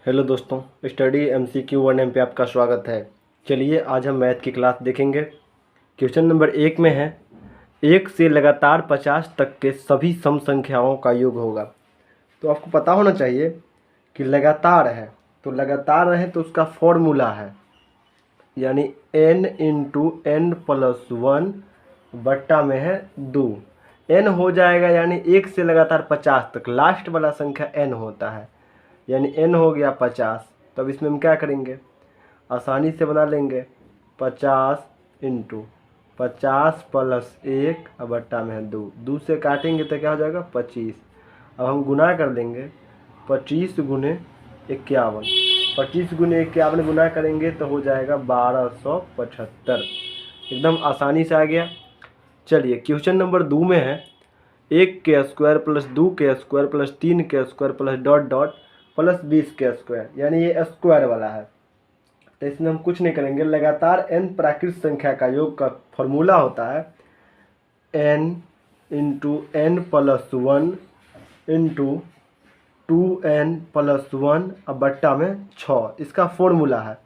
Hello दोस्तों, study MCQ 1M पे आपका स्वागत है। चलिए आज हम मैथ की क्लास देखेंगे। क्वेश्चन नंबर 1 में है, 1 से लगातार 50 तक के सभी सम संख्याओं का योग होगा। तो आपको पता होना चाहिए कि लगातार है, तो लगातार है तो उसका फॉर्मूला है यानी n इंटू n प्लस 1 बट्टा में है 2। n हो जाएगा यानी 1 से लगातार 50 तक लास्ट वाला संख्या n होता है, यानी n हो गया 50। तो अब इसमें हम क्या करेंगे, आसानी से बना लेंगे 50 इंटू 50 प्लस 1 अब बट्टा में है 2। 2 से काटेंगे तो क्या हो जाएगा 25। अब हम गुना कर देंगे 25 गुने 51। 25 गुने 51 गुना करेंगे तो हो जाएगा 1275। एकदम आसानी से आ गया। चलिए क्वेश्चन नंबर 2 में है, 1 के स्क्वायर प्लस 2 के स्क्वायर प्लस 3 के square plus dot dot plus 20 के स्क्वायर, यानी ये स्क्वायर वाला है। तो इसमें हम कुछ नहीं करेंगे, लगातार n प्राकृत संख्या का योग का फॉर्मूला होता है n into n plus 1 into 2n plus 1 अब बट्टा में 6। इसका फॉर्मूला है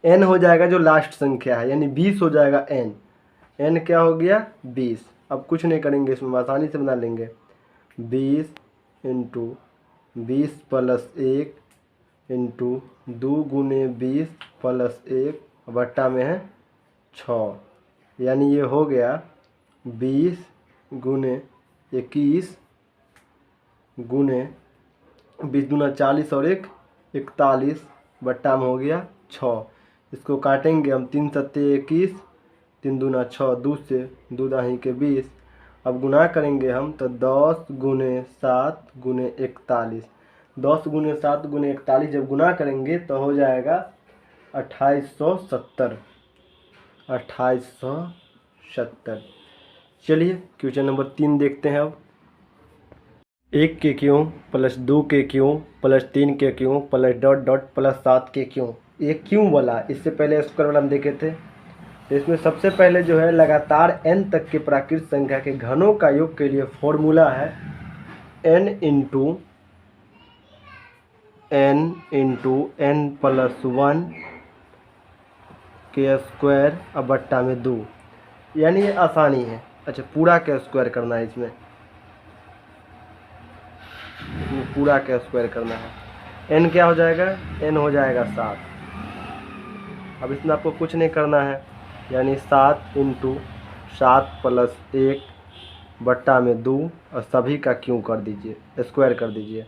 n हो जाएगा जो लास्ट संख्या है, यानी 20 हो जाएगा n क्या हो गया 20। अब कुछ नहीं करेंगे, इसमें आसानी से बना लेंगे 20 इंटू 20 प्लस 1 इंटू 2 गुने 20 प्लस 1 बट्टा में है 6, यानी ये हो गया 20 गुने 21 गुने 20 दूना 40 और 1 41 बट्टा में हो गया 6। इसको काटेंगे हम 3 सत्ते 21, 3 दूना 6, 2 से 2 दाही के 20। अब गुना करेंगे हम तो 10 गुने 7 गुने 41। 10 गुने 7 गुने 41 जब गुना करेंगे तो हो जाएगा 2870। 2870। चलिए क्वेश्चन नंबर 3 देखते हैं। अब 1 के क्यों प्लस 2 के क्यों प्लस 3 के क्यों प्लस डॉट डॉट प्लस 7 के क्यों। ये क्यों वाला, इससे पहले स्क्वायर वाला हम देखे थे। तो इसमें सबसे पहले जो है लगातार n तक के प्राकृत संख्या के घनों का योग के लिए फॉर्मूला है n इंटू n प्लस 1 के स्क्वायर अब बट्टा में 2, यानी ये आसानी है। अच्छा, पूरा का स्क्वायर करना है, इसमें पूरा का स्क्वायर करना है। n क्या हो जाएगा, n हो जाएगा 7। अब इसमें आपको कुछ नहीं करना है, यानी 7 इंटू 7 प्लस 1 बट्टा में 2 और सभी का क्यों कर दीजिए, स्क्वायर कर दीजिए।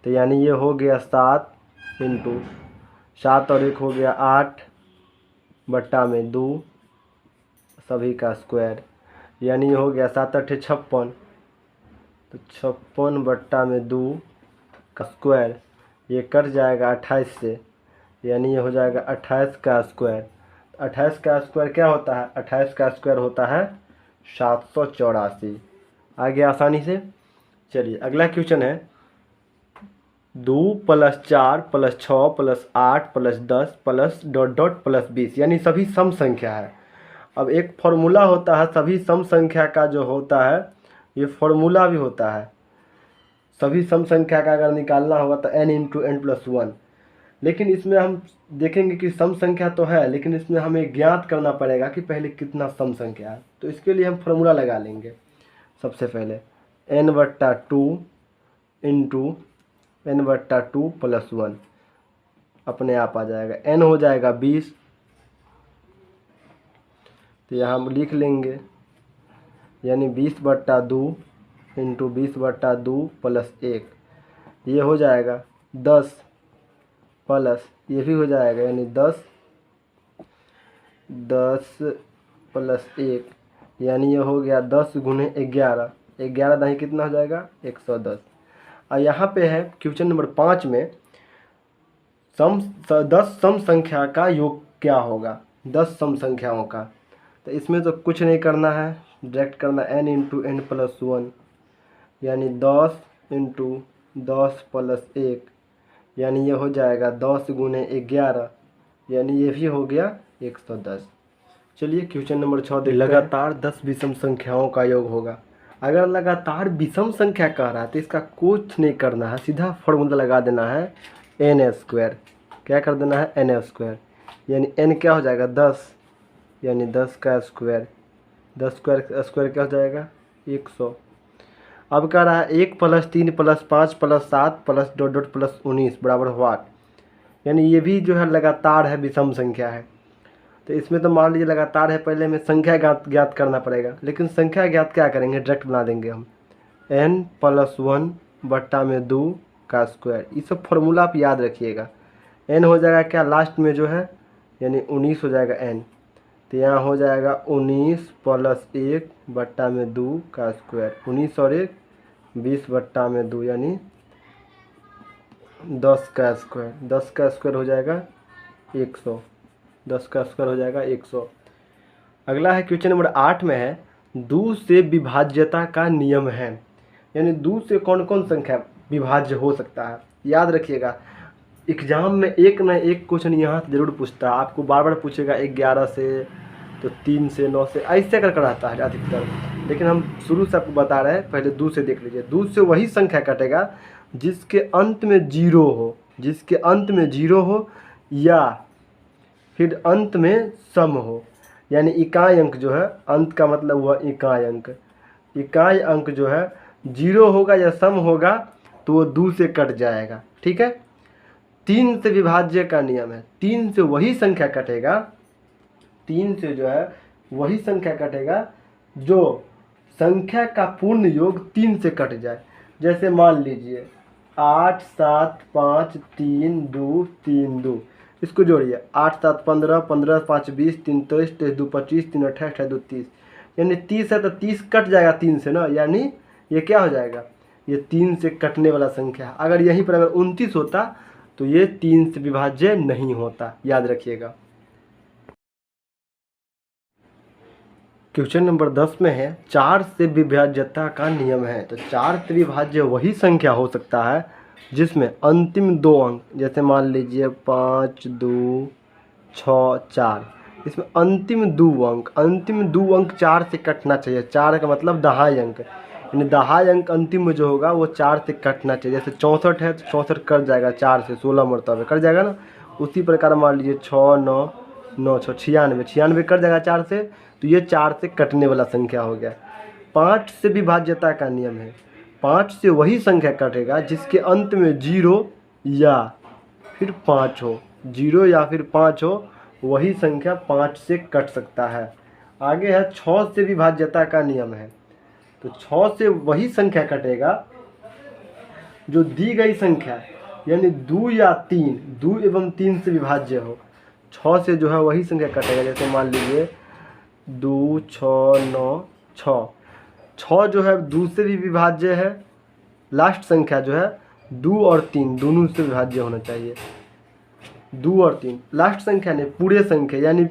तो यानी ये हो गया 7 इंटू 7 और 1 हो गया 8 बट्टा में 2 सभी का स्क्वायर, यानी ये हो गया 7 8 56। तो 56 बट्टा में 2 का स्क्वायर, ये कट जाएगा 28 से, यानी ये हो जाएगा 28 का स्क्वायर। 28 का स्क्वायर क्या होता है, 28 का स्क्वायर होता है 784। आ गया आसानी से। चलिए अगला क्वेश्चन है, 2 plus 4 plus 6 plus 8 plus 10 plus dot dot plus 20, यानी सभी सम संख्या है। अब एक फॉर्मूला होता है सभी सम संख्या का, जो होता है ये फॉर्मूला भी होता है। सभी सम संख्या का अगर निकालना होगा तो n इंटू n प्लस 1। लेकिन इसमें हम देखेंगे कि सम संख्या तो है, लेकिन इसमें हमें ज्ञात करना पड़ेगा कि पहले कितना सम संख्या है। तो इसके लिए हम फॉर्मूला लगा लेंगे। सबसे पहले n बट्टा 2 इंटू n बट्टा 2 प्लस 1 अपने आप आ जाएगा, n हो जाएगा 20। तो यहाँ हम लिख लेंगे, यानी 20 बट्टा 2 इंटू 20 बट्टा 2 प्लस 1, ये हो जाएगा 10 प्लस ये भी हो जाएगा, यानी 10 प्लस 1, यानी ये हो गया 10 गुने 11। 11 दाही कितना हो जाएगा 110। और यहाँ पे है क्वेश्चन नंबर 5 में 10 सम संख्या का योग क्या होगा, 10 सम संख्याओं का। तो इसमें तो कुछ नहीं करना है, डायरेक्ट करना n इंटू n प्लस 1, यानी 10 इंटू 10 प्लस 1, यानी ये हो जाएगा 10 गुने 11, यानी ये भी हो गया 110। चलिए क्वेश्चन नंबर 6 देखते हैं। लगातार 10 विषम संख्याओं का योग होगा। अगर लगातार विषम संख्या कह रहा है तो इसका कुछ नहीं करना है, सीधा फॉर्मूला लगा देना है एन स्क्वायर, क्या कर देना है एन स्क्वायर, यानी एन क्या हो जाएगा 10, यानी 10 का स्क्वायर, 10 का स्क्वायर क्या हो जाएगा 100। अब कह रहा है 1 + 3 + 5 + 7 + डॉट डॉट + 19 बराबर व्हाट, यानी ये भी जो है लगातार है, विषम संख्या है। तो इसमें तो मान लीजिए लगातार है, पहले हमें संख्या ज्ञात करना पड़ेगा, लेकिन संख्या ज्ञात क्या करेंगे, डायरेक्ट बना देंगे हम n + 1/2 का स्क्वायर। ये सब फॉर्मूला आप याद रखिएगा। n हो जाएगा क्या लास्ट में जो है, यानी 19 हो जाएगा n, तो यहाँ हो जाएगा 19 + 1/2 का स्क्वायर, 19 और 1 20/2 यानी 10 का स्क्वायर, 10 का स्क्वायर हो जाएगा 100, 10 का स्क्वायर हो जाएगा 100। अगला है क्वेश्चन नंबर 8 में है 2 से विभाज्यता का नियम है, यानी 2 से कौन कौन संख्या विभाज्य हो सकता है। याद रखिएगा, एग्जाम में एक ना एक क्वेश्चन यहाँ से जरूर पूछता है, आपको बार बार पूछेगा 11 से, तो 3 से, 9 से, ऐसे कर आता है अधिकतर। लेकिन हम शुरू से आपको बता रहे हैं, पहले 2 से देख लीजिए। 2 से वही संख्या कटेगा जिसके अंत में 0 हो, जिसके अंत में 0 हो या फिर अंत में सम हो, यानी इकाई अंक जो है, अंत का मतलब हुआ इकाई अंक, इकाई अंक जो है 0 होगा या सम होगा तो वो 2 से कट जाएगा। ठीक है, 3 से विभाज्य का नियम है, 3 से वही संख्या कटेगा, 3 से जो है वही संख्या कटेगा जो संख्या का पूर्ण योग 3 से कट जाए। जैसे मान लीजिए 8 7 5 3 2 3 2, इसको जोड़िए 8 7 15 15 5 20 3 23 23 2 25 3 28 28 2 30, यानी 30 है तो 30 कट जाएगा 3 से ना, यानी ये क्या हो जाएगा, ये 3 से कटने वाला संख्या। अगर यहीं पर अगर 29 होता तो ये 3 से विभाज्य नहीं होता, याद रखिएगा। क्वेश्चन नंबर 10 में है 4 से विभाज्यता का नियम है। तो 4 से विभाज्य वही संख्या हो सकता है जिसमें अंतिम 2 अंक, जैसे मान लीजिए 5 2 6 4, इसमें अंतिम 2 अंक, अंतिम 2 अंक 4 से कटना चाहिए। 4 का मतलब दहाई अंक, यानी दहाई अंक अंतिम में जो होगा वो 4 से कटना चाहिए। जैसे 64 है तो 64 कट जाएगा 4 से, 16 मरतबे कट जाएगा ना। उसी प्रकार मान लीजिए 6 9 9 6 96, 96 कट जाएगा 4 से, तो ये 4 से कटने वाला संख्या हो गया। 5 से विभाज्यता का नियम है, 5 से वही संख्या कटेगा जिसके अंत में 0 या फिर 5 हो, 0 या फिर 5 हो, वही संख्या 5 से कट सकता है। आगे है 6 से विभाज्यता का नियम है। तो 6 से वही संख्या कटेगा जो दी गई संख्या यानी 2 या 3, 2 एवं 3 से विभाज्य हो। 6 से जो है वही संख्या कटेगा, जैसे मान लीजिए 2 6 9 6, 6 जो है 2 से भी विभाज्य है, लास्ट संख्या जो है 2 और 3 दोनों से विभाज्य होना चाहिए। 2 और 3 लास्ट संख्या नहीं, पूरे संख्या, यानी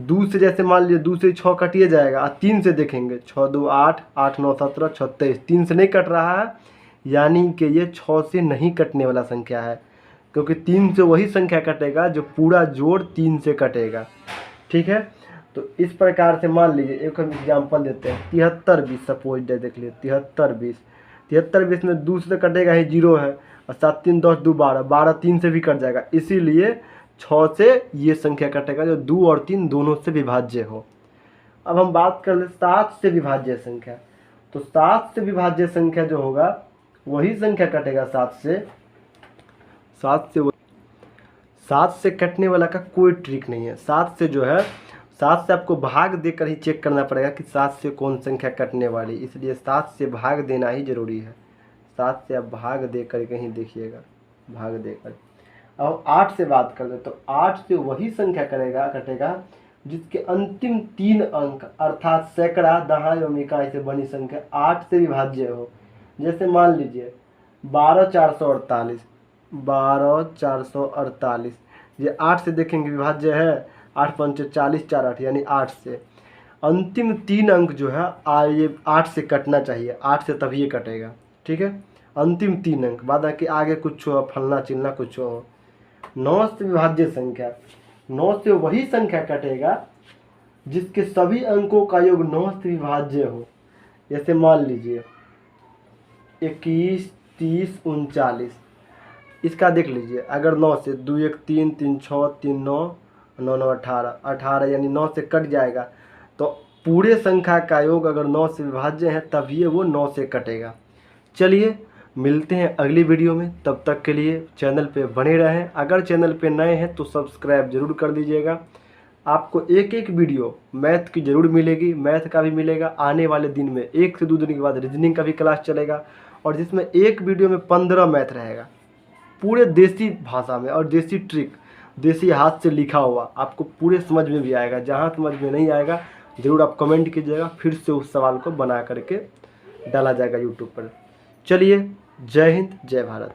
2 से जैसे मान लीजिए 2 से 6 कटिए जाएगा, और 3 से देखेंगे 6 2 8 8 9 17 36, 3 से नहीं कट रहा है, यानी कि ये 6 से नहीं कटने वाला संख्या है, क्योंकि 3 से वही संख्या कटेगा जो पूरा जोड़ 3 से कटेगा। ठीक है, तो इस प्रकार से मान लीजिए एक हम एग्जाम्पल देते हैं, 73 20 सपोज डे देख लीजिए, 73 20, 73 20 में 2 से कटेगा ही 0 है, और 7 3 10 2 12, 12 3 से भी कट जाएगा, इसीलिए 6 से ये संख्या कटेगा जो 2 और 3 दोनों से विभाज्य हो। अब हम बात कर ले 7 से विभाज्य संख्या। तो 7 से विभाज्य संख्या जो होगा वही संख्या कटेगा 7 से कटने वाला का कोई ट्रिक नहीं है। 7 से जो है, 7 से आपको भाग देकर ही चेक करना पड़ेगा कि 7 से कौन संख्या कटने वाली, इसलिए 7 से भाग देना ही जरूरी है। 7 से आप भाग देकर कहीं देखिएगा, भाग देकर। अब 8 से बात कर ले, तो 8 से वही संख्या कटेगा जिसके अंतिम 3 अंक अर्थात सैकड़ा, दहाई एवं इकाई से बनी संख्या 8 से विभाज्य हो। जैसे मान लीजिए 12 448, 12 448, ये 8 से देखेंगे विभाज्य है, 8 5 40 4 8, यानी 8 से अंतिम 3 अंक जो है ये 8 से कटना चाहिए, 8 से तभी ये कटेगा। ठीक है, अंतिम 3 अंक, बाद कि आगे कुछ हो, फलना चिलना कुछ हो। 9 से विभाज्य संख्या, 9 से वही संख्या कटेगा जिसके सभी अंकों का योग 9 से विभाज्य हो। जैसे मान लीजिए 21 30 39, इसका देख लीजिए, अगर 9 से 2 1 3 3 6 3 9 9 9 18 18 यानी 9 से कट जाएगा, तो पूरे संख्या का योग अगर 9 से विभाज्य है तभी वो 9 से कटेगा। चलिए मिलते हैं अगली वीडियो में, तब तक के लिए चैनल पे बने रहें। अगर चैनल पे नए हैं तो सब्सक्राइब ज़रूर कर दीजिएगा। आपको एक एक वीडियो मैथ की ज़रूर मिलेगी, मैथ का भी मिलेगा। आने वाले दिन में 1 से 2 दिन के बाद रीजनिंग का भी क्लास चलेगा, और जिसमें एक वीडियो में 15 मैथ रहेगा पूरे देसी भाषा में, और देसी ट्रिक, देसी हाथ से लिखा हुआ, आपको पूरे समझ में भी आएगा। जहाँ समझ में नहीं आएगा ज़रूर आप कमेंट कीजिएगा, फिर से उस सवाल को बना करके डाला जाएगा यूट्यूब पर। चलिए, जय हिंद, जय भारत।